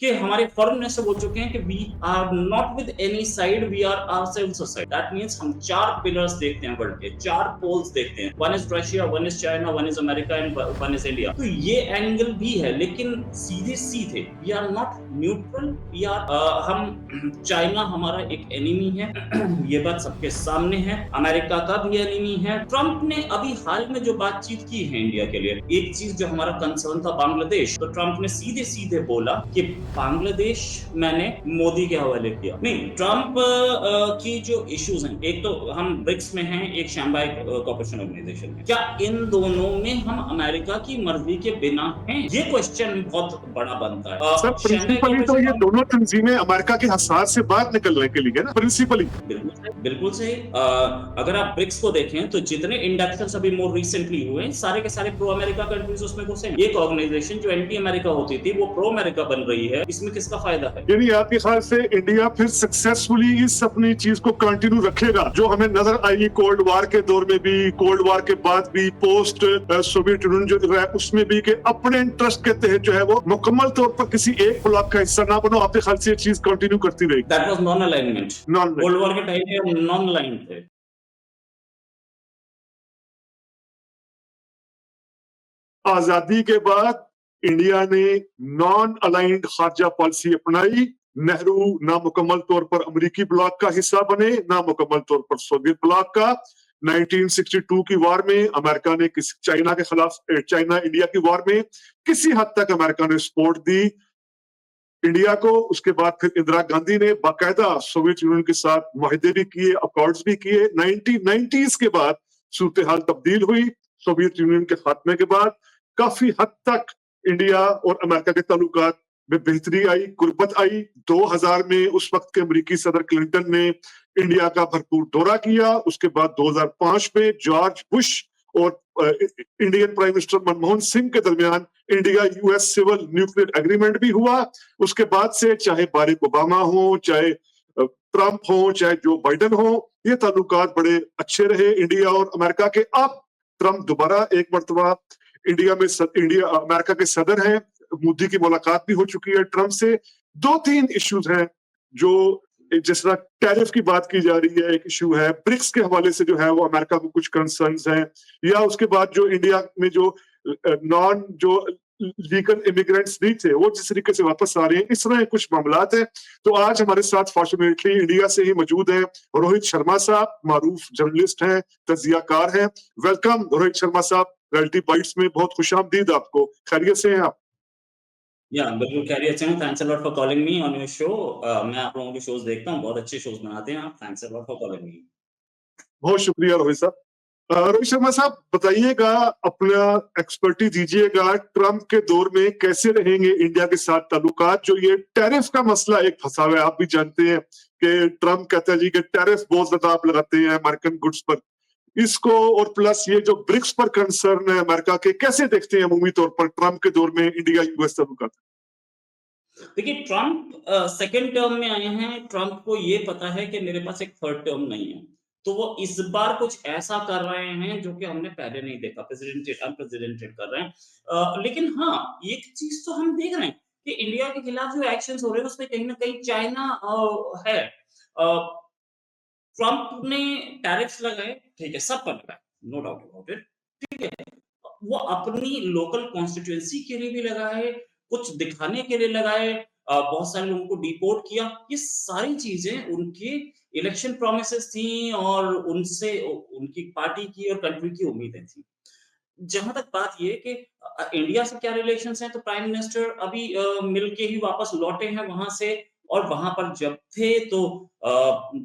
कि हमारे foreign minister बोल चुके हैं कि we are not with any side, we are ourselves a side. That means हम चार पिलर्स देखते हैं वर्ल्ड के, चार पोल्स देखते हैं, one is Russia, one is China, one is America and one is India. तो ये एंगल भी है, लेकिन सीधे सीधे we are not neutral, we are हम चाइना हमारा एक एनिमी है ये बात सबके सामने है, अमेरिका का भी एनिमी है। ट्रंप ने अभी हाल में जो बातचीत की है इंडिया के लिए, एक चीज जो हमारा कंसर्न था बांग्लादेश, तो ट्रंप ने सीधे सीधे बोला कि बांग्लादेश मैंने मोदी के हवाले किया। नहीं, ट्रंप की जो इश्यूज हैं, एक तो हम ब्रिक्स में हैं, एक शंघाई कोऑपरेशन ऑर्गेनाइजेशन में, क्या इन दोनों में हम अमेरिका की मर्जी के बिना हैं? ये क्वेश्चन बहुत बड़ा बनता है। सर प्रिंसिपली तो ये दोनों तंजीमें अमेरिका के हसार से बाहर निकलने के लिए ना, प्रिंसिपली। बिल्कुल सही। अगर आप ब्रिक्स को देखें तो जितने इंडक्शंस अभी मोर रिसेंटली हुए, सारे के सारे प्रो अमेरिका कंट्रीज उसमें घुसे। एक ऑर्गेनाइजेशन जो एंटी अमेरिका होती थी वो प्रो अमेरिका बन रही है, इसमें किसका फायदा है? यानी आपके ख्याल से इंडिया फिर सक्सेसफुली इस अपनी चीज को कंटिन्यू रखेगा जो हमें नजर आई कोल्ड वार के दौर में भी, कोल्ड वार के बाद भी, पोस्ट सोवियत यूनियन जो रहा उसमें भी, कि अपने इंटरेस्ट के तहत जो है वो मुकम्मल तौर पर किसी एक ब्लॉक का हिस्सा ना बनो। आपके ख्याल से ये चीज कंटिन्यू करती रहेगी? That was non alignment. Cold war के टाइम पे नॉन अलाइन थे। आजादी के बाद इंडिया ने नॉन अलाइंड खारजा पॉलिसी अपनाई। नेहरू ना मुकम्मल तौर पर अमेरिकी ब्लॉक का हिस्सा बने, ना मुकम्मल तौर पर सोवियत ब्लॉक का। 1962 की वार में अमेरिका ने चाइना के खिलाफ, चाइना इंडिया की वार में किसी हद तक अमेरिका ने सपोर्ट दी इंडिया को। उसके बाद फिर इंदिरा गांधी ने बाकायदा सोवियत यूनियन के साथ मुआहदे भी किए, अकॉर्ड्स भी किए। 1990s के बाद सूरत हाल तब्दील हुई। सोवियत यूनियन के खात्मे के बाद काफी हद तक इंडिया और अमेरिका के ताल्लुकात में बेहतरी आई, गुर्बत आई। 2000 में उस वक्त के अमेरिकी सदर क्लिंटन ने इंडिया का भरपूर दौरा किया। उसके बाद 2005 में जॉर्ज बुश और Indian prime minister Manmohan Singh के दरमियान India US civil nuclear agreement भी हुआ। उसके बाद से चाहे बाराक ओबामा हो, चाहे ट्रंप हो, चाहे जो बाइडेन हो, ये ताल्लुकात बड़े अच्छे रहे इंडिया और अमेरिका के। अब ट्रंप दोबारा एक मरतबा इंडिया में अमेरिका के सदर हैं। मोदी की मुलाकात भी हो चुकी है ट्रंप से। 2-3 इश्यूज हैं जो, जिस तरह टैरिफ की बात की जा रही है, एक इशू है। ब्रिक्स के हवाले से जो है वो अमेरिका को कुछ कंसर्न्स हैं, या उसके बाद जो इंडिया में जो जो लीगल इमिग्रेंट्स नहीं थे वो जिस तरीके से वापस आ रहे हैं, इस तरह कुछ मामलात हैं। तो आज हमारे साथ फॉर्चुनेटली इंडिया से ही मौजूद हैं रोहित शर्मा साहब, मारूफ जर्नलिस्ट हैं, तजियाकार हैं। वेलकम रोहित शर्मा साहब, रियलिटी बाइट्स में बहुत खुशामदीद आपको। खैरियत से हैं आप? या बिल्कुल खैरियत से हूँ। Thanks a lot for calling me on your show. मैं आप लोगों के शोज देखता हूँ, बहुत अच्छे शोज बनाते हैं आप। Thanks a lot for calling me. बहुत शुक्रिया रोहित साहब। रोहित शर्मा साहब बताइएगा, अपना एक्सपर्टी दीजिएगा, ट्रंप के दौर में कैसे रहेंगे इंडिया के साथ ताल्लुकात? जो ये टैरिफ का मसला एक फंसा हुआ है, आप भी जानते हैं कि ट्रंप कहता है जी कि टैरिफ बहुत ज्यादा आप लगाते हैं अमेरिकन गुड्स पर, इसको, और प्लस ये जो ब्रिक्स पर कंसर्न है अमेरिका के, कैसे देखते हैं अमूमी तौर पर ट्रंप के दौर में इंडिया यूएस ताल्लुकात? देखिए, ट्रंप सेकंड टर्म में आए हैं। ट्रंप को ये पता है कि मेरे पास एक थर्ड टर्म नहीं है, तो वो इस बार कुछ ऐसा कर रहे हैं जो कि हमने पहले नहीं देखा। अनप्रेसिडेंटेड कर रहे हैं। लेकिन हाँ, एक चीज तो हम देख रहे हैं कि इंडिया के खिलाफ जो एक्शंस हो रहे हैं उसमें कहीं ना कहीं चाइना है। ट्रंप ने टैरिफ्स लगाए, ठीक है, सब पर लगाए, नो डाउट अबाउट इट, ठीक है। वो अपनी लोकल कॉन्स्टिट्यूएंसी के लिए भी लगाए, कुछ दिखाने के लिए लगाए, बहुत सारे लोगों को डिपोर्ट किया। ये सारी चीजें उनके इलेक्शन प्रोमिसेस थी और उनसे उनकी पार्टी की और कंट्री की उम्मीदें थी। जहां तक बात ये कि इंडिया से क्या रिलेशंस हैं, तो प्राइम मिनिस्टर अभी मिलके ही वापस लौटे हैं वहां से। और वहां पर जब थे तो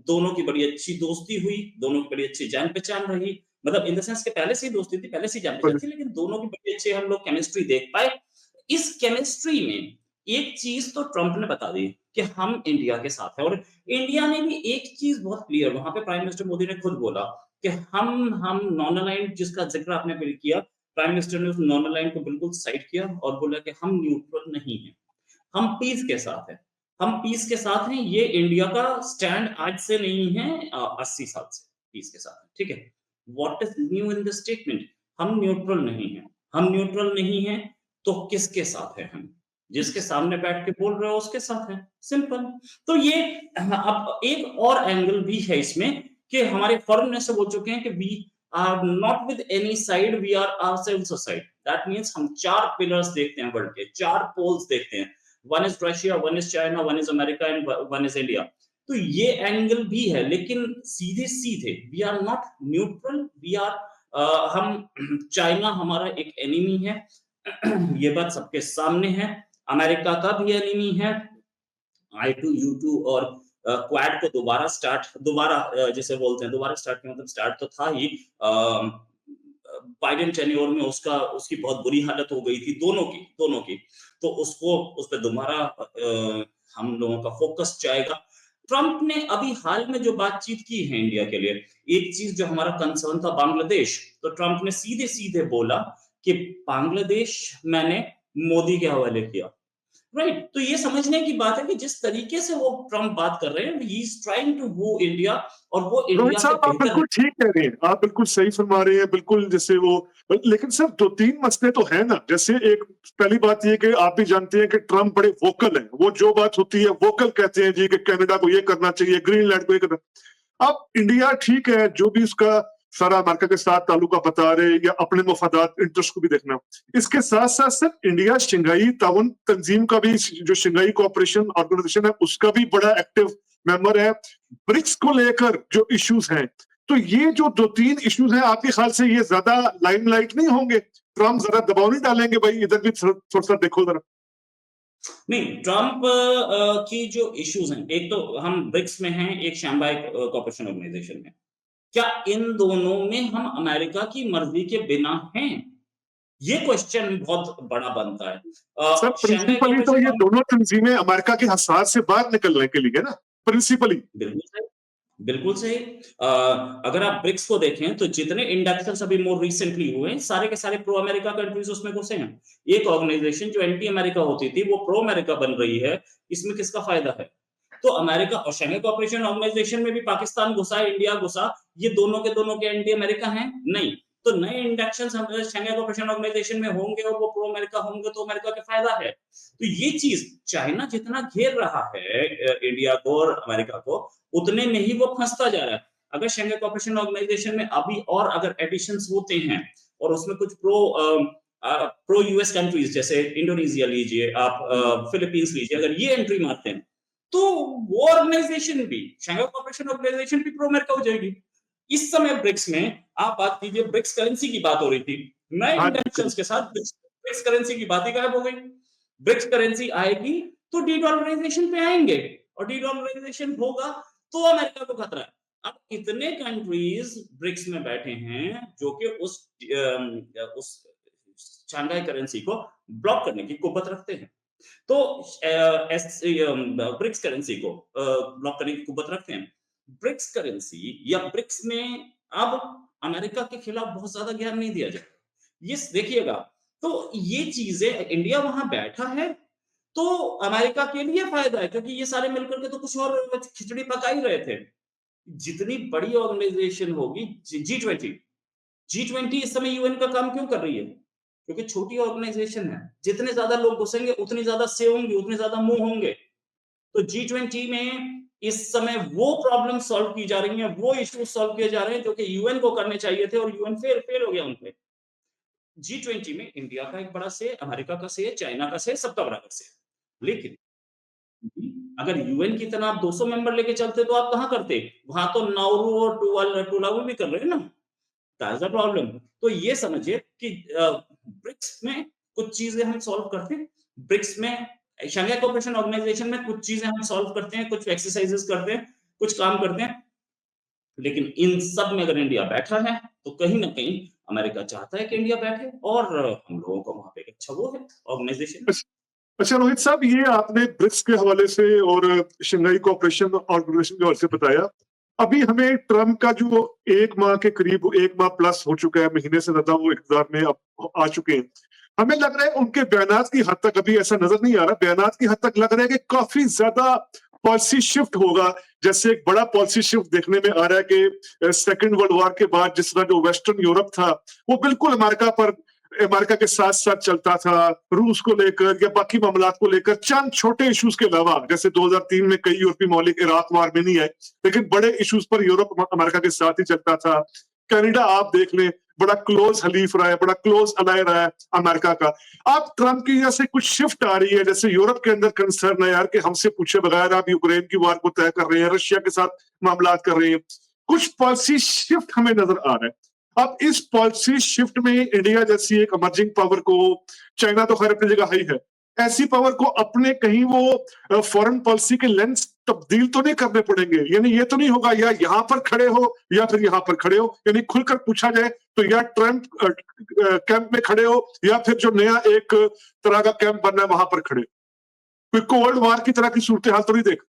दोनों की बड़ी अच्छी दोस्ती हुई, दोनों की बड़ी अच्छी जान पहचान रही। मतलब इन द सेंस के पहले से ही दोस्ती थी, पहले से ही जान पहचान थी, लेकिन दोनों की बड़ी अच्छी हम लोग केमिस्ट्री देख पाए। इस केमिस्ट्री में एक चीज तो ट्रंप ने बता दी कि हम इंडिया के साथ है, और इंडिया ने भी एक चीज बहुत क्लियर, वहां पे प्राइम मिनिस्टर मोदी ने खुद बोला कि हम नॉन अलाइंड, जिसका जिक्र आपने अभी किया, प्राइम मिनिस्टर ने उस नॉन अलाइंड को बिल्कुल साइड किया और बोला कि हम न्यूट्रल नहीं हैं, हम पीस के साथ हैं। हम पीस के साथ हैं, ये इंडिया का स्टैंड आज से नहीं है, 80 साल से पीस के साथ है, ठीक है। What is new in the statement? हम न्यूट्रल नहीं हैं। हम न्यूट्रल नहीं हैं तो किसके साथ है हम? जिसके सामने बैठ के बोल रहे हो उसके साथ है, सिंपल। तो ये अब एक और एंगल भी है इसमें कि हमारे फॉरेन मिनिस्टर बोल चुके हैं कि we are not with any side, we are ourselves a side. That means हम चार पिलर्स देखते हैं वर्ल्ड के, चार पोल्स देखते हैं। One is Russia, one is China, one is America and one is India. तो ये एंगल भी है, लेकिन सीधे सीधे we are not neutral, we are हम चाइना हमारा एक एनिमी है, ये बात सबके सामने है। अमेरिका का भी एनिमी है। I2U2 और क्वाड को दोबारा जैसे बोलते हैं, दोबारा स्टार्ट किया, मतलब स्टार्ट तो था ही। बाइडेन टेन्योर में उसकी बहुत बुरी हालत हो गई थी, दोनों की। तो उसको उस पे दोबारा हम लोगों का फोकस जाएगा। ट्रंप ने अभी हाल में जो बातचीत की है इंडिया के लिए, एक चीज जो हमारा कंसर्न था बांग्लादेश, तो ट्रंप ने सीधे सीधे बोला कि बांग्लादेश मैंने मोदी के हवाले किया। राइट, तो ये समझने की बात है कि जिस तरीके से वो ट्रंप बात कर रहे हैं, ही इज ट्राइंग टू वो इंडिया, और वो रोहित इंडिया के साहब, आप बेहतर। बिल्कुल ठीक कह रहे हैं, आप बिल्कुल सही फरमा रहे हैं, बिल्कुल जैसे वो। लेकिन सर, दो तीन मसले तो है ना। जैसे एक पहली बात ये कि आप भी जानते हैं कि ट्रंप बड़े वोकल हैं, वो जो बात होती है वोकल कहते हैं जी, कि कनाडा को ये करना चाहिए, ग्रीनलैंड को ये करना। अब इंडिया ठीक है, जो भी उसका सारा अमेरिका के साथ ताल्लुका बता रहे, या अपने मफादात इंटरेस्ट को भी देखना। इसके साथ साथ सर, इंडिया शंघाई ताउन तंजीम का भी, जो शंघाई कोऑपरेशन ऑर्गेनाइजेशन है, उसका भी बड़ा एक्टिव मेंबर है। ब्रिक्स को लेकर जो इश्यूज हैं, तो ये जो दो तीन इश्यूज हैं, आपके ख्याल से ये ज्यादा लाइमलाइट नहीं होंगे? ट्रम्प जरा दबाव नहीं डालेंगे, भाई इधर भी थोड़ा सा देखो जरा? नहीं, ट्रंप की जो इश्यूज हैं, एक तो हम ब्रिक्स में हैं, एक शंघाई कोऑपरेशन ऑर्गेनाइजेशन में। क्या इन दोनों में हम अमेरिका की मर्जी के बिना हैं? ये क्वेश्चन बहुत बड़ा बनता है। सर, शंघाई प्रिंसिपली तो ये कोऑपरेशन, दोनों तंजीमें अमेरिका के हसार से बाहर निकलने के लिए ना, प्रिंसिपली। बिल्कुल सही, बिल्कुल सही। अगर आप ब्रिक्स को देखें तो जितने इंडक्शंस अभी मोर रिसेंटली हुए हैं, सारे के सारे प्रो अमेरिका कंट्रीज उसमें घुसे हैं। एक ऑर्गेनाइजेशन जो एंटी अमेरिका होती थी वो प्रो अमेरिका बन रही है, इसमें किसका फायदा है? तो अमेरिका और शंघाई कोऑपरेशन ऑर्गेनाइजेशन में भी पाकिस्तान घुसा, इंडिया घुसा, ये दोनों के एंटी अमेरिका हैं? नहीं। तो नए इंडक्शंस हम शंघाई कोऑपरेशन ऑर्गेनाइजेशन में होंगे और वो प्रो अमेरिका होंगे, तो अमेरिका का फायदा है। तो ये चीज चाइना जितना घेर रहा है इंडिया को और अमेरिका को, उतने में ही वो फंसता जा रहा है। अगर शंघाई कोऑपरेशन ऑर्गेनाइजेशन में अभी और अगर एडिशंस होते हैं, और उसमें कुछ प्रो यूएस कंट्रीज जैसे इंडोनेशिया लीजिए आप, फिलीपींस लीजिए, अगर ये एंट्री मारते हैं, तो वो ऑर्गेनाइजेशन भी, शंघाई कोऑपरेशन ऑर्गेनाइजेशन भी प्रो अमेरिका हो जाएगी। इस समय ब्रिक्स में आप बात कीजिए, ब्रिक्स करेंसी की बात हो रही थी, नए हाँ जी। इंटेंशंस के साथ ब्रिक्स करेंसी की बात ही गायब हो गई। ब्रिक्स करेंसी आएगी तो डीडॉलराइजेशन पे आएंगे, और डीडॉलराइजेशन होगा तो अमेरिका को खतरा है। अब इतने कंट्रीज ब्रिक्स में बैठे हैं जो कि उस शंघाई करेंसी को ब्लॉक करने की कुव्वत रखते हैं। तो ब्रिक्स करेंसी को ब्लॉक करने की कुव्वत रखते हैं। ब्रिक्स करेंसी या ब्रिक्स में अब अमेरिका के खिलाफ बहुत ज्यादा ज्ञान नहीं दिया जाए, ये देखिएगा। तो ये चीजें, इंडिया वहां बैठा है तो अमेरिका के लिए फायदा है, क्योंकि ये सारे मिलकर के तो कुछ और खिचड़ी पका ही रहे थे। जितनी बड़ी ऑर्गेनाइजेशन होगी, G20 इस समय यूएन का काम क्यों कर रही है? क्योंकि छोटी ऑर्गेनाइजेशन है, जितने ज्यादा लोग घुसेंगे उतनी ज्यादा सेव होंगी, उतने ज्यादा मुंह होंगे। तो G20 में इस समय वो प्रॉब्लम सॉल्व की जा रही है, वो इश्यू सॉल्व किए जा रहे हैं जो कि यूएन को करने चाहिए थे, और यूएन फेल हो गया उनपे। G20 में इंडिया का एक बड़ा से, अमेरिका का से, चाइना का से, सबका बराबर से। लेकिन अगर यूएन की तरह आप 200 मेंबर लेके चलते तो आप कहां करते? वहां तो नाउरू और टुवालू भी कर रहे हैं ना। That's the problem. तो ये समझिए कि ब्रिक्स में कुछ चीजें हम सॉल्व करते हैं, ब्रिक्स में शंघाई कोऑपरेशन ऑर्गेनाइजेशन में कुछ चीजें हम सॉल्व करते हैं, कुछ एक्सरसाइजेस करते हैं, कुछ काम करते हैं। लेकिन इन सब में अगर इंडिया बैठा है तो कहीं ना कहीं अमेरिका चाहता है कि इंडिया बैठे, और हम लोगों को वहां पे एक अच्छा वो है ऑर्गेनाइजेशन। अच्छा रोहित साहब, ये आपने ब्रिक्स के हवाले से और शंघाई कोऑपरेशन ऑर्गेनाइजेशन के हवाले से बताया। अभी हमें ट्रम्प का जो 1 माह के करीब, 1 माह प्लस हो चुका है, महीने से ज्यादा वो इक़्तिदार में अब आ चुके हैं। हमें लग रहा है उनके बयानात की हद तक, अभी ऐसा नजर नहीं आ रहा, बयानात की हद तक लग रहा है कि काफी ज्यादा पॉलिसी शिफ्ट होगा। जैसे एक बड़ा पॉलिसी शिफ्ट देखने में आ रहा है कि सेकेंड वर्ल्ड वॉर के बाद जिस तरह जो वेस्टर्न यूरोप था, वो बिल्कुल अमेरिका पर अमेरिका के साथ साथ चलता था, रूस को लेकर या बाकी मामलात को लेकर, चंद छोटे इश्यूज के अलावा, जैसे 2003 में कई यूरोपीय मौलिक इराक वार में नहीं आए, लेकिन बड़े इश्यूज पर यूरोप अमेरिका के साथ ही चलता था। कनाडा आप देख लें, बड़ा क्लोज हलीफ रहा है, बड़ा क्लोज अलाय रहा है अमेरिका का। अब ट्रंप की वजह से कुछ शिफ्ट आ रही है, जैसे यूरोप के अंदर कंसर्न है यार कि हमसे पूछे बगैर आप यूक्रेन की वार को तय कर रहे हैं, रशिया के साथ मामलात कर रहे हैं। कुछ पॉलिसी शिफ्ट हमें नजर आ रहा है। अब इस पॉलिसी शिफ्ट में इंडिया जैसी एक इमर्जिंग पावर को, चाइना तो खैर अपनी जगह ही है, ऐसी पावर को अपने कहीं वो फॉरेन पॉलिसी के लेंस तब्दील तो नहीं करने पड़ेंगे। यानी ये तो नहीं होगा या यहां पर खड़े हो या फिर यहां पर खड़े हो, यानी खुलकर पूछा जाए तो या ट्रंप कैंप में खड़े हो या फिर जो नया एक तरह का कैंप बनना है वहां पर खड़े। कोई कोल्ड वार की तरह की सूरत हाल तो नहीं देख।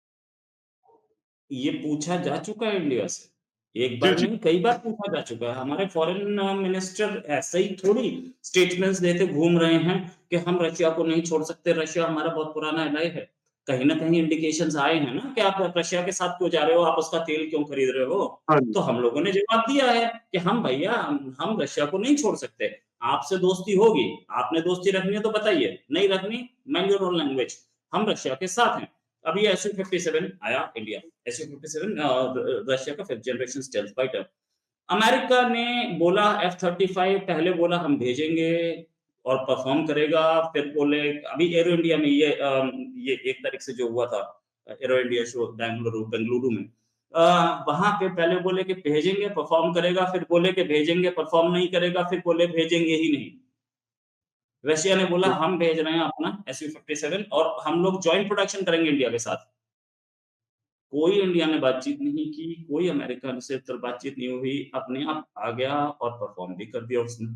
ये पूछा जा चुका है इंडिया से, एक जी बार जी नहीं कई बार पूछा जा चुका है। हमारे फॉरेन मिनिस्टर ऐसे ही थोड़ी स्टेटमेंट्स देते घूम रहे हैं कि हम रशिया को नहीं छोड़ सकते, रशिया हमारा बहुत पुराना एलाय है। कहीं ना कहीं इंडिकेशंस आए हैं ना कि आप रशिया के साथ क्यों जा रहे हो, आप उसका तेल क्यों खरीद रहे हो। हाँ जी तो हम लोगों ने जवाब दिया है कि हम भैया हम रशिया को नहीं छोड़ सकते, आपसे दोस्ती होगी, आपने दोस्ती रखनी है तो बताइए, नहीं रखनी माइंड योर ओन लैंग्वेज, हम रशिया के साथ हैं। अभी SU-57 आया इंडिया, SU-57 रशिया का 5th generation stealth fighter. America ने बोला F-35 पहले बोला हम भेजेंगे और परफॉर्म करेगा, फिर बोले अभी एरो इंडिया में ये 1 तारीख से जो हुआ था एरो इंडिया शो बेंगलुरु में, वहां पे पहले बोले कि भेजेंगे परफॉर्म करेगा, फिर बोले कि भेजेंगे परफॉर्म नहीं करेगा, फिर बोले भेजेंगे ही नहीं। रशिया ने बोला हम भेज रहे हैं अपना SU-57 और हम लोग जॉइंट प्रोडक्शन करेंगे इंडिया के साथ। कोई इंडिया ने बातचीत नहीं की, कोई अमेरिका से तो बातचीत नहीं हुई, अपने आप आ गया और परफॉर्म भी कर दिया उसने।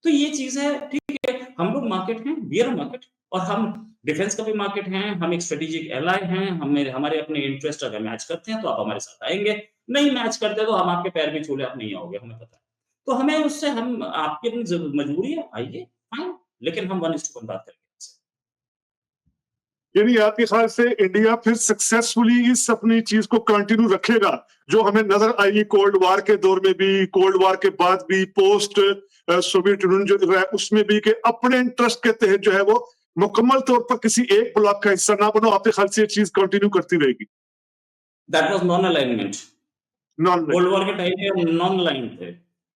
तो ये चीज़ है, ठीक है, हम लोग मार्केट हैं, वी आर अ मार्केट, और हम डिफेंस का भी मार्केट हैं, हम एक स्ट्रेटेजिक एलाय हैं, हमें हमारे अपने इंटरेस्ट अगर मैच करते हैं तो आप हमारे साथ आएँगे, नहीं मैच करते तो हम आपके पैर भी छू लें, आप नहीं आओगे, हमें पता है। तो हमें उससे हम आपकी अपनी मजबूरी है, आइए, फाइन, लेकिन हम 1:1 बात करेंगे आपसे। यानी आपके ख्याल से इंडिया फिर सक्सेसफुली इस अपनी चीज को कंटिन्यू रखेगा जो हमें नजर आई कोल्ड वार के दौर में भी, कोल्ड वार के बाद भी, पोस्ट सोवियत यूनियन जो रहा है उसमें भी, कि अपने इंटरेस्ट के तहत जो है वो मुकम्मल तौर पर किसी एक ब्लॉक का हिस्सा ना बनो। आपके ख्याल से ये चीज कंटिन्यू करती रहेगी? That was non alignment. Non cold war के टाइम पे हम नॉन अलाइन्ड थे।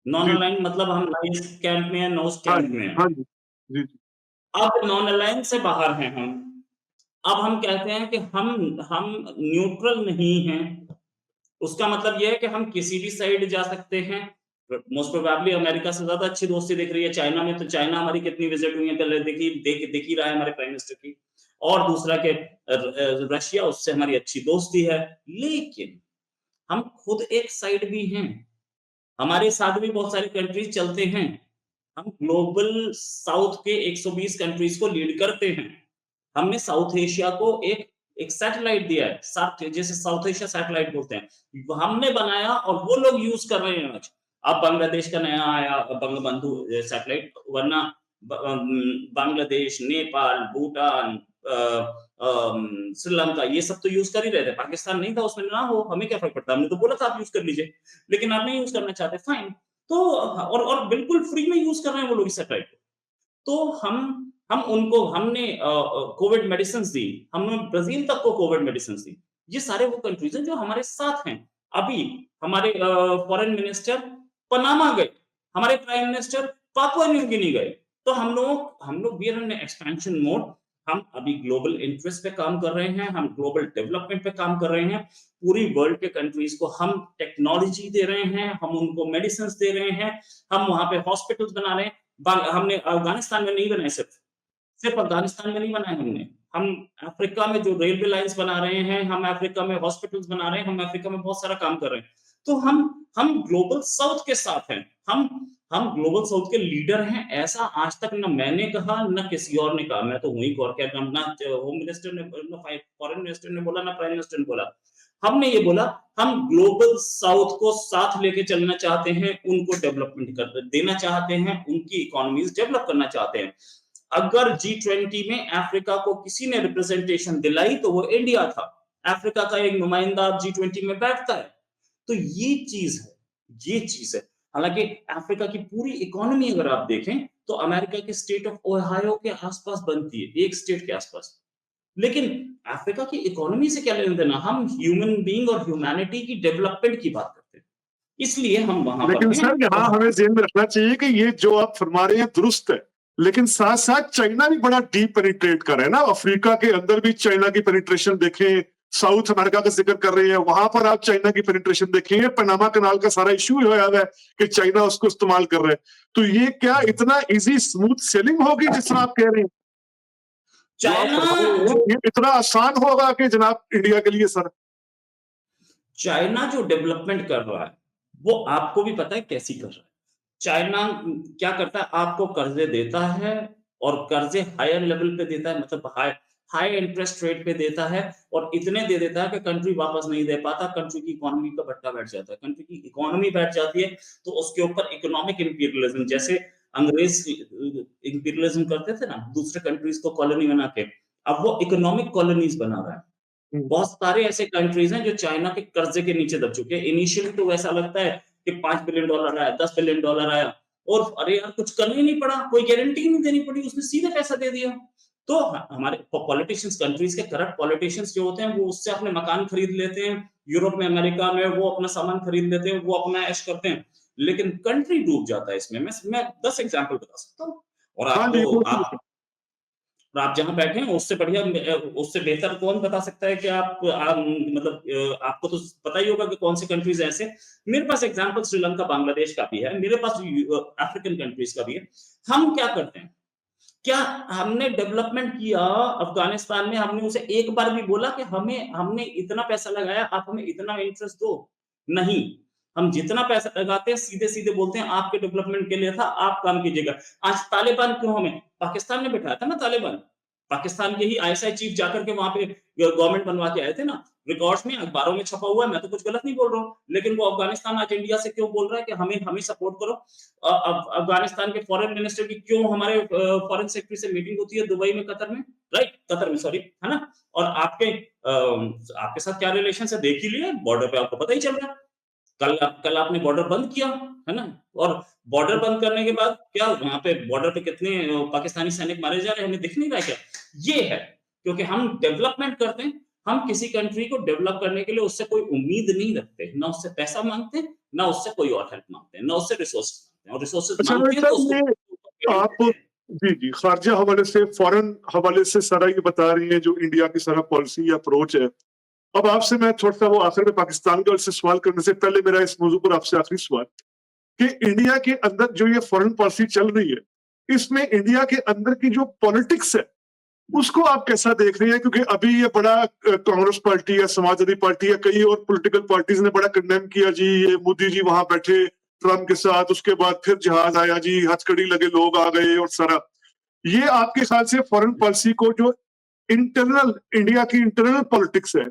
नॉन जी अलाइन्ड मतलब हम ना इस कैंप में हैं, ना उस हाँ कैंप जी में हैं। हाँ जी जी जी अब नॉन अलाइन से बाहर हैं हम। अब हम कहते हैं कि हम न्यूट्रल नहीं हैं। उसका मतलब ये है कि हम किसी भी साइड जा सकते हैं। मोस्ट प्रोबेबली अमेरिका से ज़्यादा अच्छी दोस्ती दिख रही है चाइना में, तो चाइना हमारी कितनी विज़िट हुई है पहले दिख ही रहा है हमारे प्राइम मिनिस्टर की। और दूसरा कि रशिया, उससे हमारी अच्छी दोस्ती है। लेकिन हम खुद एक साइड भी हैं। हमारे साथ भी बहुत सारी कंट्रीज़ चलते हैं। हम ग्लोबल साउथ के 120 कंट्रीज़ को लीड करते हैं। हमने साउथ एशिया को एक एक सैटेलाइट दिया है, साथ जैसे साउथ एशिया सैटेलाइट बोलते हैं, वो हमने बनाया और वो लोग यूज कर रहे हैं आज। अब बांग्लादेश का नया आया बंगबंधु सैटेलाइट, वरना बांग्लादेश, नेपाल, भूटान, श्रीलंका, ये सब तो यूज कर ही रहे थे। पाकिस्तान नहीं था उसमें, ना हो, हमें क्या फर्क पड़ता है, हमने तो बोला था आप यूज कर लीजिए, लेकिन आप नहीं यूज करना चाहते, फाइन। तो और बिल्कुल फ्री में यूज कर रहे हैं वो लोग इस सैटेलाइट को। तो हम उनको हमने कोविड मेडिसिन्स दी, हमने ब्राज़ील तक को कोविड मेडिसिन्स दी। ये सारे वो कंट्रीज़ हैं जो हमारे साथ हैं। अभी हमारे फॉरेन मिनिस्टर पनामा गए, हमारे prime minister Papua New Guinea गए। तो हम लोग we are in expansion mode. हम अभी ग्लोबल इंटरेस्ट पे काम कर रहे हैं, हम ग्लोबल डेवलपमेंट पे काम कर रहे हैं। पूरी वर्ल्ड के कंट्रीज़ को हम टेक्नोलॉजी दे रहे हैं, हम उनको मेडिसिन्स दे रहे हैं, हम वहाँ पे हॉस्पिटल्स बना रहे हैं। हमने अफगानिस्तान में नहीं बनाए, सिर्फ अफगानिस्तान में नहीं बनाए हमने। हम अफ्रीका में जो रेलवे लाइंस बना रहे हैं, हम अफ्रीका में हॉस्पिटल्स बना रहे हैं, हम अफ्रीका में बहुत सारा काम कर रहे हैं। तो हम ग्लोबल साउथ के साथ हैं। हम ग्लोबल साउथ के लीडर हैं, ऐसा आज तक ना मैंने कहा ना किसी और ने कहा। मैं तो वहीं गौर किया, ना होम मिनिस्टर ने, ना फॉरेन मिनिस्टर ने बोला, ना प्राइम मिनिस्टर ने बोला। हमने ये बोला हम ग्लोबल साउथ को साथ लेके चलना चाहते हैं, उनको डेवलपमेंट कर देना चाहते हैं, उनकी इकोनॉमीज डेवलप करना चाहते हैं। अगर G20 में अफ्रीका को किसी ने रिप्रेजेंटेशन दिलाई तो वो इंडिया था। अफ्रीका का एक नुमाइंदा G20 में बैठता है। तो ये चीज है, ये चीज है। हालांकि अफ्रीका की पूरी इकोनॉमी अगर आप देखें तो अमेरिका के स्टेट ऑफ ओहायो के आसपास बनती है, एक स्टेट के आसपास। लेकिन अफ्रीका की इकोनॉमी से क्या लेना देना, हम ह्यूमन बीइंग और ह्यूमैनिटी की डेवलपमेंट की बात करते हैं, इसलिए हम वहां पर लेकिन हैं सर यहाँ और हमें ध्यान में रखना चाहिए कि ये जो आप फरमा रहे हैं दुरुस्त है, लेकिन साथ साथ चाइना भी बड़ा डीप पेनिट्रेट कर रहा है ना। अफ्रीका के अंदर भी चाइना की पेनिट्रेशन देखें, साउथ अमेरिका का जिक्र कर रहे हैं, वहां पर आप चाइना की पेनिट्रेशन देखेंगे। पनामा कनाल का सारा इश्यू हो है कि चाइना उसको इस्तेमाल कर रहे हैं। तो ये क्या इतना इजी स्मूथ सेलिंग होगी जिस तरह आप कह रहे हैं? जो आप चाइना फरमा रहे हैं जो ये इतना आसान होगा कि जनाब इंडिया के लिए सर? चाइना जो डेवलपमेंट कर रहा है, वो आपको भी पता है कैसी कर रहा है। चाइना क्या करता है, आपको कर्जे देता है और कर्जे हायर लेवल पे देता है, मतलब हाई हाई इंटरेस्ट रेट पे देता है और इतने दे देता है कि कंट्री वापस नहीं दे पाता, कंट्री की इकोनॉमी का भट्टा बैठ जाता है। कंट्री की इकोनॉमी बैठ जाती है तो उसके ऊपर इकोनॉमिक इंपीरियलिज्म, जैसे अंग्रेज इंपीरियलिज्म करते थे ना दूसरे कंट्रीज को कॉलोनी बना के, अब वो इकोनॉमिक कॉलोनीज बना रहा है। हम्म। बहुत सारे ऐसे कंट्रीज हैं जो चाइना के कर्जे के नीचे दब चुके हैं। इनिशियली तो वैसा लगता है कि $5 बिलियन आया, $10 बिलियन आया और अरे यार कुछ करना ही नहीं पड़ा, कोई गारंटी ही नहीं देनी पड़ी, उसने सीधे पैसा दे दिया। तो हमारे पॉलिटिशियंस, कंट्रीज के करप्ट पॉलिटिशियंस जो होते हैं वो उससे अपने मकान खरीद लेते हैं, यूरोप में अमेरिका में वो अपना सामान खरीद लेते हैं, वो अपना ऐश करते हैं, लेकिन कंट्री डूब जाता है इसमें। मैं 10 एग्जाम्पल बता सकता हूँ और हाँ जी, वो आप तो और आप जहाँ बैठे हैं उससे बढ़िया उससे बेहतर कौन बता सकता है कि मतलब आपको तो पता ही होगा कि कौन सी कंट्रीज ऐसे। मेरे पास एग्जांपल श्रीलंका बांग्लादेश का भी है, मेरे पास अफ्रीकन कंट्रीज का भी है। हम क्या करते हैं, क्या हमने डेवलपमेंट किया अफगानिस्तान में, हमने उसे एक बार भी बोला कि हमें हमने इतना पैसा लगाया, आप हमें इतना इंटरेस्ट दो? नहीं, हम जितना पैसा लगाते हैं सीधे सीधे बोलते हैं आपके डेवलपमेंट के लिए था, आप काम कीजिएगा। आज तालिबान क्यों, हमें पाकिस्तान ने बिठाया था ना तालिबान, पाकिस्तान के ही आईएसआई चीफ जाकर के वहां पे गवर्नमेंट बनवा के आए थे ना, रिकॉर्ड्स में अखबारों में छपा हुआ है, मैं तो कुछ गलत नहीं बोल रहा हूँ। लेकिन वो अफगानिस्तान आज इंडिया से क्यों बोल रहा है कि हमें हमें सपोर्ट करो? अफगानिस्तान के फॉरेन मिनिस्टर की क्यों हमारे फॉरेन सेक्रेटरी से मीटिंग होती है दुबई में, कतर में, राइट, कतर में, सॉरी, है ना? और आपके साथ क्या रिलेशन है देख ही लिए, बॉर्डर पे आपको पता ही चल रहा है। कल आपने बॉर्डर बंद किया, है ना? और बॉर्डर बंद करने के बाद क्या वहां पे बॉर्डर पे कितने पाकिस्तानी सैनिक मारे जा रहे हैं, हमें दिख नहीं रहा है क्या? ये है, क्योंकि हम डेवलपमेंट करते हैं, हम किसी कंट्री को डेवलप करने के लिए उससे कोई उम्मीद नहीं रखते, ना उससे पैसा मांगते, ना उससे कोई और हेल्प मांगते हैं, ना उससे रिसोर्सेज मांगते हैं, और रिसोर्सेज अच्छा रोहित मांगते हैं तो साहब, उसको ये क्रेडिट आप देते हैं। जी जी खारजा हवाले से, फॉरेन हवाले से सारा ये बता रही हैं जो इंडिया की सारा पॉलिसी या अप्रोच है। अब आपसे मैं थोड़ा सा वो आखिर में पाकिस्तान के से सवाल करने से पहले मेरा इस मौजू पर आपसे आखिरी सवाल कि इंडिया के अंदर जो ये फॉरेन पॉलिसी चल रही है, इसमें इंडिया के अंदर की जो पॉलिटिक्स है उसको आप कैसा देख रहे हैं? क्योंकि अभी ये बड़ा कांग्रेस पार्टी या समाजवादी पार्टी या कई और पॉलिटिकल पार्टीज ने बड़ा कंडेम किया जी, ये मोदी जी वहां बैठे ट्रम्प के साथ, उसके बाद फिर जहाज आया जी, हथकड़ी लगे लोग आ गए और सारा। ये आपके ख्याल से फॉरेन पॉलिसी को जो इंटरनल इंडिया की इंटरनल पॉलिटिक्स है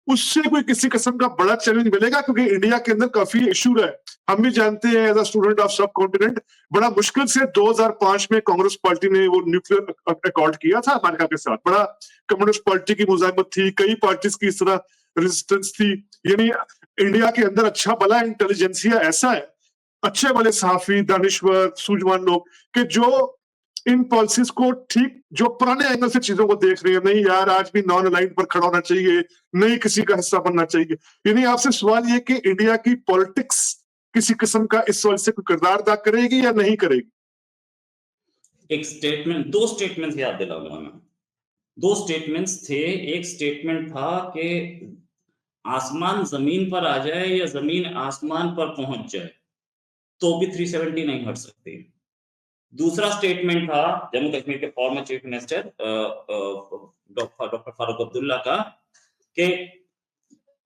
उससे कोई किसी किस्म का बड़ा चैलेंज मिलेगा? क्योंकि इंडिया के अंदर काफी इशू है, हम भी जानते हैं एज अ स्टूडेंट ऑफ सब कॉन्टिनेंट, बड़ा मुश्किल से 2005 में कांग्रेस पार्टी ने वो न्यूक्लियर अकॉर्ड किया था अमेरिका के साथ, बड़ा कम्युनिस्ट पार्टी की मुजाहिमत थी, कई पार्टीज की इस तरह रेजिस्टेंस थी। यानी इंडिया के अंदर अच्छा भला इंटेलिजेंसिया ऐसा है, अच्छे वाले सहाफी, दानिश्वर, सूझवान लोग कि जो इन पॉलिसीज को ठीक जो पुराने एंगल से चीजों को देख रहे हैं, नहीं यार आज भी नॉन अलाइंड पर खड़ा होना चाहिए, नहीं किसी का हिस्सा बनना चाहिए। यानी आपसे सवाल ये कि इंडिया की पॉलिटिक्स किसी किस्म का इस सवाल से कोई किरदार अदा करेगी या नहीं करेगी? एक स्टेटमेंट, दो स्टेटमेंट याद दिलाऊंगा मैं। दो स्टेटमेंट्स थे। एक स्टेटमेंट था कि आसमान जमीन पर आ जाए या जमीन आसमान पर पहुंच जाए तो भी 370 नहीं हट सकती। दूसरा स्टेटमेंट था जम्मू कश्मीर के former chief minister doctor Farooq Abdullah का कि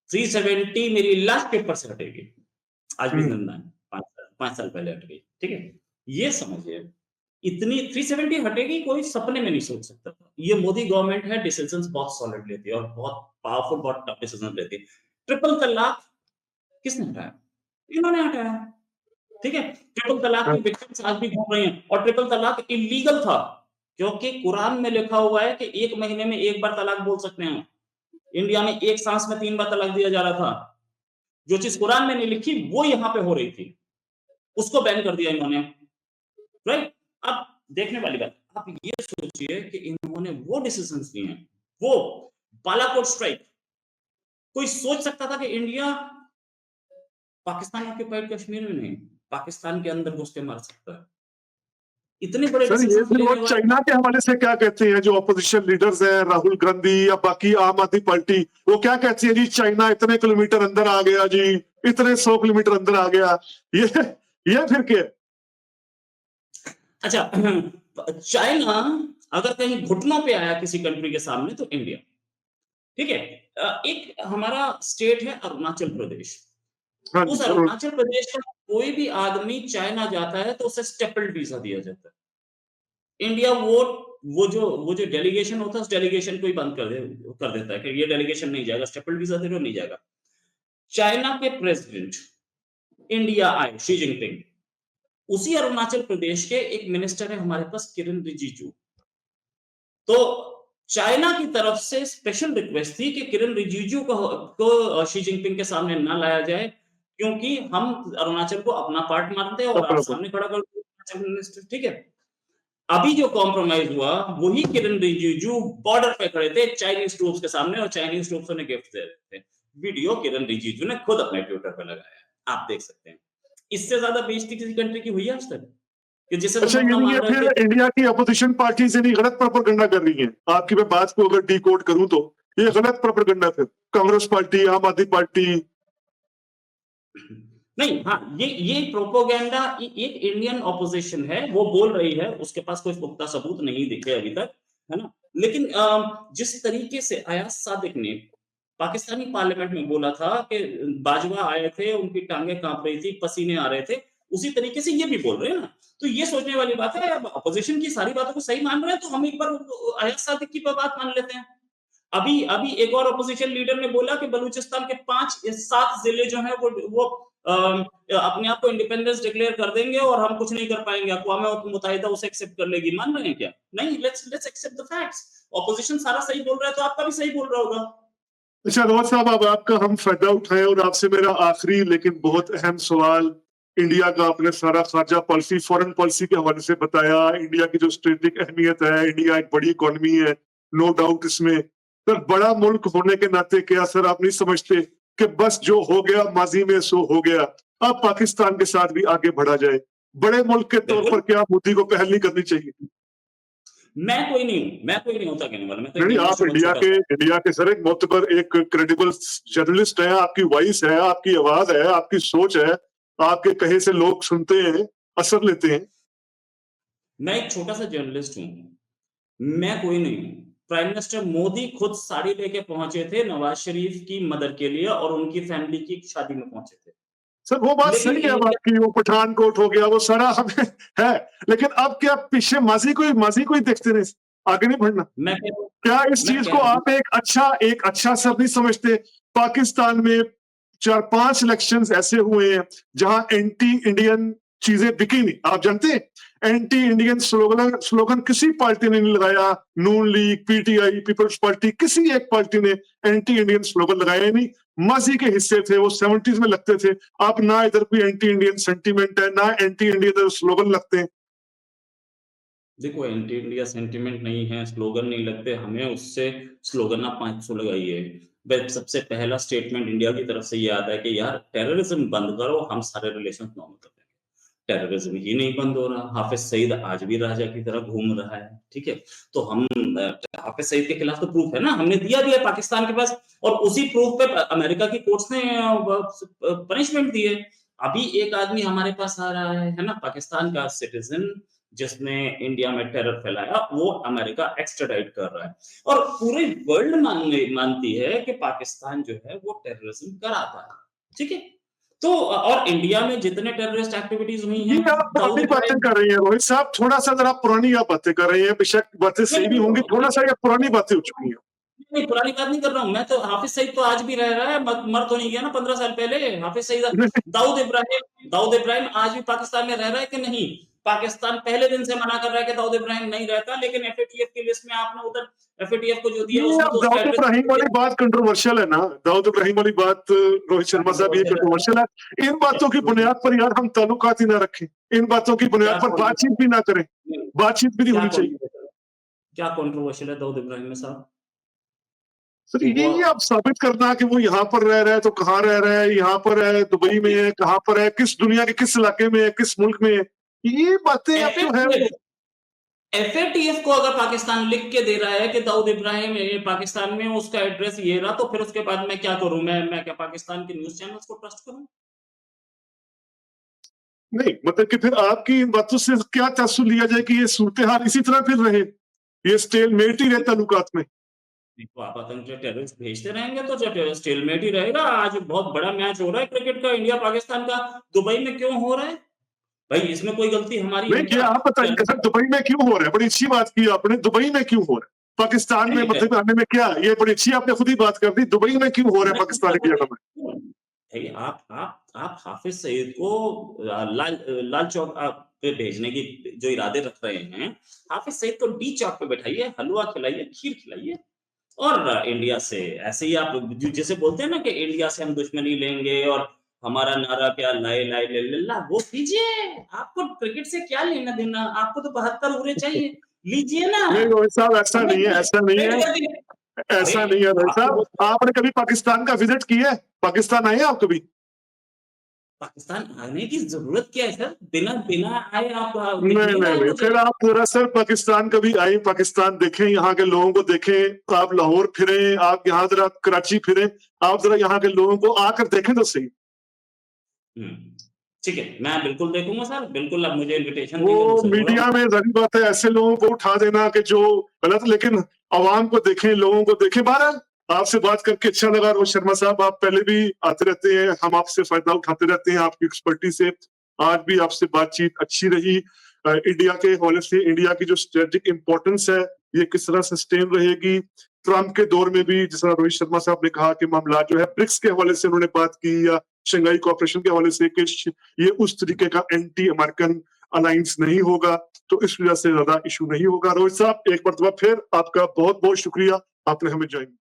370 मेरी लास्ट पेपर से हटेगी। आज भी हम्म। जिंदा है, 5 साल पहले हट गई, ठीक है? ये समझिए, इतनी 370 हटेगी कोई सपने में नहीं सोच सकता था। ये मोदी गवर्नमेंट है, डिसीजंस बहुत सॉलिड लेती है और बहुत पावरफुल, बहुत टफ डिसीजन लेती है। ट्रिपल तलाक किसने हटाया? इन्होंने हटाया, ठीक है? ट्रिपल तलाक की विक्टिम्स आज भी घूम रही हैं और ट्रिपल तलाक इलीगल था क्योंकि कुरान में लिखा हुआ है कि 1 महीने में 1 बार तलाक बोल सकते हैं। इंडिया में एक सांस में 3 बार तलाक दिया जा रहा था। जो चीज कुरान में नहीं लिखी वो यहाँ पे हो रही थी। उसको बैन कर दिया इन्होंने, राइट। अब देखने वाली बात, आप ये सोचिए कि इन्होंने वो डिसीजंस लिए हैं, वो बालाकोट स्ट्राइक, कोई सोच सकता था कि इंडिया पाकिस्तान ऑक्यूपाइड कश्मीर में नहीं, पाकिस्तान के अंदर घुस के मार सकता है? इतने बड़े सर ये डिसीजंस फिर वो लेने वाले। चाइना के हवाले से क्या कहते हैं जो ऑपोजिशन लीडर्स हैं, राहुल गांधी या बाकी आम आदमी पार्टी, वो क्या कहती है जी चाइना इतने किलोमीटर अंदर आ गया जी, इतने 100 किलोमीटर अंदर आ गया, ये फिर क्या? अच्छा, चाइना अगर कहीं घुटनों पे आया किसी कंट्री के सामने तो इंडिया, ठीक है। एक हमारा स्टेट है अरुणाचल प्रदेश, हाँ उस जी जरूर। अरुणाचल प्रदेश का कोई भी आदमी चाइना जाता है तो उसे स्टेपल्ड वीजा दिया जाता है। इंडिया वो जो डेलीगेशन होता है उस डेलीगेशन को ही बंद कर देता है कि ये डेलीगेशन नहीं जाएगा, स्टेपल्ड वीजा दे रहे हो नहीं जाएगा। चाइना के प्रेसिडेंट इंडिया आए, शी जिनपिंग, उसी अरुणाचल प्रदेश के एक मिनिस्टर है हमारे पास, किरण रिजिजू। तो चाइना की तरफ से स्पेशल रिक्वेस्ट थी कि किरण रिजिजू को शी जिनपिंग के सामने ना लाया जाए, क्योंकि हम अरुणाचल को अपना पार्ट मानते हैं और आप बराबर। सामने खड़ा कर दो अरुणाचल मिनिस्टर, ठीक है। अभी जो कॉम्प्रोमाइज हुआ वही किरण रिजिजू बॉर्डर पे खड़े थे चाइनीज ट्रूप्स के सामने और चाइनीज ट्रूप्स उन्हें गिफ्ट दे रहे थे। वीडियो किरण रिजिजू ने खुद अपने ट्विटर पे लगाया, आप देख सकते हैं। इससे ज्यादा बेइज्जती किसी कंट्री की हुई है आज तक, कि जिसे तुम अच्छा अपना यानी ये मान रहे फिर थे? इंडिया की अपोजिशन पार्टी से नहीं गलत प्रोपेगेंडा कर रही है आपकी, मैं बात को अगर डिकोड करूं तो ये गलत प्रोपेगेंडा, फिर कांग्रेस पार्टी, आम आदमी पार्टी। नहीं, हाँ, ये प्रोपोगेंडा एक इंडियन ऑपोजिशन है, वो बोल रही है, उसके पास कोई पुख्ता सबूत नहीं दिखे अभी तक, है ना। लेकिन जिस तरीके से अयाज सादिक ने पाकिस्तानी पार्लियामेंट में बोला था कि बाजवा आए थे, उनकी टांगे कांप रही थी, पसीने आ रहे थे, उसी तरीके से ये भी बोल रहे हैं ना। तो ये सोचने वाली बात है, अब अपोजिशन की सारी बातों को सही मान रहे हैं तो हम एक बार अयाज सादिक की बात मान लेते हैं। अभी अभी एक और अपोजिशन लीडर ने बोला कि बलूचिस्तान के 5-7 जिले जो हैं वो अपने आप को इंडिपेंडेंस डिक्लेयर कर देंगे और हम कुछ नहीं कर पाएंगे, अक़वाम मुत्तहिदा उसे एक्सेप्ट कर लेगी। मान रहे हैं क्या? नहीं, let's accept the facts. Opposition सारा सही बोल रहा है तो आपका भी सही बोल रहा होगा। अच्छा रोहत साहब, अब आपका हम फायदा उठाएं और आपसे मेरा आखिरी लेकिन बहुत अहम सवाल, इंडिया का आपने सारा खारजा पॉलिसी, फॉरेन पॉलिसी के हवाले से बताया, इंडिया की जो स्ट्रेटेजिक अहमियत है, इंडिया एक बड़ी इकोनॉमी है, नो डाउट इसमें। सर बड़ा मुल्क होने के नाते क्या सर आप नहीं समझते कि बस जो हो गया माजी में सो हो गया, अब पाकिस्तान के साथ भी आगे बढ़ा जाए? बड़े मुल्क के तौर पर क्या मोदी को पहल नहीं करनी चाहिए? मैं कोई नहीं होता कहने वाला, मैं तो एक नहीं, आप जर्नलिस्ट हूं, बहुत छोटा सा। इंडिया के सर एक मोतबर, एक क्रेडिबल जर्नलिस्ट हैं, आपकी वॉइस है, आपकी आवाज है, आपकी सोच है, आपके कहे से लोग सुनते हैं, असर लेते हैं। मैं एक छोटा सा जर्नलिस्ट हूं, मैं कोई नहीं हूं। प्राइम मिनिस्टर मोदी खुद साड़ी लेके पहुंचे थे नवाज शरीफ की मदर के लिए और उनकी फैमिली की शादी में पहुंचे थे। सर वो बात लेकिन सही है इंडिया, आपकी, वो पठानकोट हो गया, वो सारा हमें है, लेकिन अब क्या पीछे माजी को ही देखते रहे, आगे नहीं बढ़ना? मैं कह रहा हूं क्या इस मैं चीज कह को रहा हूं आप एक अच्छा सर नहीं समझते? पाकिस्तान में 4-5 इलेक्शंस ऐसे हुए हैं जहां एंटी इंडियन चीजें बिकी नहीं, आप जानते हैं, एंटी इंडियन स्लोगन किसी पार्टी ने नहीं लगाया, नून लीग, पीटीआई, पीपल्स पार्टी, किसी एक पार्टी ने एंटी इंडियन स्लोगन लगाया नहीं, माजी के हिस्से थे वो, 70s में लगते थे। अब ना इधर कोई एंटी इंडियन सेंटीमेंट है, ना एंटी इंडियन स्लोगन लगते हैं। देखो, एंटी इंडिया सेंटीमेंट नहीं है, स्लोगन नहीं लगते हमें, उससे स्लोगन आप 500 लगाइए। बट सबसे पहला स्टेटमेंट इंडिया की तरफ से ये आता है कि यार टेररिज्म बंद करो, हम सारे रिलेशन नॉर्मल कर देंगे। टेररिज्म ही नहीं बंद हो रहा, हाफिज सईद आज भी राजा की तरह घूम रहा है, ठीक है। तो हम हाफिज सईद के खिलाफ तो प्रूफ है ना, हमने दिया भी है पाकिस्तान के पास, और उसी प्रूफ पे अमेरिका की कोर्ट्स ने पनिशमेंट दी है। अभी एक आदमी हमारे पास आ रहा है ना, पाकिस्तान का सिटीजन, जिसने इंडिया में टेरर फैलाया, वो अमेरिका एक्स्ट्राडाइट कर रहा है और पूरे वर्ल्ड मानती है कि पाकिस्तान जो है वो टेररिज्म कराता है, ठीक है। तो और इंडिया में जितने टेररिस्ट एक्टिविटीज हुई ये हैं, आप दाऊद पुरानी बातें इब्राहिम, कर रही हैं रोहित साहब, थोड़ा सा जरा पुरानी आप बातें कर रही हैं, बेशक बातें सही भी होंगी, थोड़ा सा ये पुरानी बातें हो चुकी हैं। नहीं, पुरानी बात नहीं कर रहा हूँ मैं, तो हाफिज सईद तो आज भी रह रहा है, मर तो नहीं गया ना 15 साल पहले हाफिज सईद। दाऊद इब्राहिम आज भी पाकिस्तान में रह रहा है कि नहीं? पाकिस्तान पहले दिन से मना कर रहा है कि दाऊद इब्राहिम नहीं रहता, लेकिन एफएटीएफ की लिस्ट में आपने उधर एफएटीएफ को जो दिया ये उसमें अब तो उसका दाऊद एड्रेस इब्राहिम वाली बात कंट्रोवर्शियल है ना, दाऊद इब्राहिम वाली बात रोहित शर्मा साहब ये कंट्रोवर्शियल है। इन बातों की बुनियाद पर यार हम ताल्लुकात ही ना रखें, इन बातों की बुनियाद पर बातचीत भी ना करें, बातचीत भी नहीं होनी चाहिए। क्या कंट्रोवर्शियल है दाऊद इब्राहिम में साहब? सर ये आप साबित करना कि वो यहाँ पर रह रहा है तो कहाँ रह रहा है, यहाँ पर है, दुबई में है, कहाँ पर है, किस दुनिया के किस इलाके में है, किस मुल्क में है, ये बातें अब जो है एफएटीएफ को अगर पाकिस्तान लिख के दे रहा है कि दाऊद इब्राहिम पाकिस्तान में उसका एड्रेस ये रहा, तो फिर उसके बाद मैं क्या करूं? मैं क्या पाकिस्तान के न्यूज चैनल्स को ट्रस्ट करूं? नहीं, मतलब कि फिर आपकी इन बातों से क्या तासुर लिया जाए कि ये सूरत हाल इसी तरह फिर रहे, ये स्टेलमेट ही रहे ताल्लुकात में। तो आप आतंकी टेररिस्ट भेजते रहेंगे तो स्टेलमेट ही रहेगा। आज बहुत बड़ा मैच हो रहा है क्रिकेट का, इंडिया पाकिस्तान का, दुबई में क्यों हो रहा है? भाई इसमें कोई गलती हमारी है नहीं, क्या? आप बताइए सर, दुबई में क्यों हो रहा है? बड़ी अच्छी बात की आपने, दुबई में क्यों हो रहा है? पाकिस्तान में मतलब आने में क्या, ये बड़ी अच्छी आपने खुद ही बात कर दी, दुबई में क्यों हो रहा है पाकिस्तान के में? आप हाफिज सईद को लाल चौक पे भेजने की जो इरादे रख रहे हैं, हाफिज सईद को डी चौक पे बैठाइए, हलवा खिलाइए, खीर खिलाइए और इंडिया से ऐसे ही आप जैसे बोलते हैं ना कि इंडिया से हम दुश्मनी लेंगे और हमारा नारा क्या लाई लाई ले लल्ला, वो कीजिए। आपको क्रिकेट से क्या लेना देना? आपको तो 72 ओवरें चाहिए, लीजिए ना। नहीं रोहित साहब, ऐसा नहीं है, ऐसा नहीं है, ऐसा नहीं है रोहित साहब। आपने कभी पाकिस्तान का विजिट किया है? पाकिस्तान आए आप कभी? पाकिस्तान आने की जरूरत क्या है सर? बिना बिना आए आप नहीं, फिर आप पूरा सर पाकिस्तान कभी आए, पाकिस्तान देखें, यहाँ के लोगों को देखें, आप लाहौर फिरें, आप यहाँ जरा कराची फिरें, आप जरा यहाँ के लोगों को आकर देखें तो सही। ठीक है, मैं बिल्कुल देखूंगा सर, बिल्कुल। आप मुझे इनविटेशन वो मीडिया में जारी बात है ऐसे लोगों को उठा देना कि जो गलत, लेकिन आवाम को देखें, लोगों को देखें। बहरहाल आपसे बात करके अच्छा लगा रोहित शर्मा साहब, आप पहले भी आते रहते हैं, हम आपसे फायदा उठाते रहते हैं आपकी एक्सपर्टी से। आज भी आपसे बातचीत अच्छी रही। इंडिया के हवाले से, इंडिया की जो स्ट्रेटेजिक इंपॉर्टेंस है ये किस तरह सस्टेन रहेगी, ट्रंप के दौर में भी जिस तरह रोहित शर्मा साहब ने कहा कि मामला जो है ब्रिक्स के हवाले से उन्होंने बात की, या शंघाई कोऑपरेशन के हवाले से कि ये उस तरीके का एंटी अमेरिकन अलायंस नहीं होगा, तो इस वजह से ज्यादा इशू नहीं होगा। रोहित साहब, एक मरतबा फिर आपका बहुत बहुत शुक्रिया, आपने हमें ज्वाइन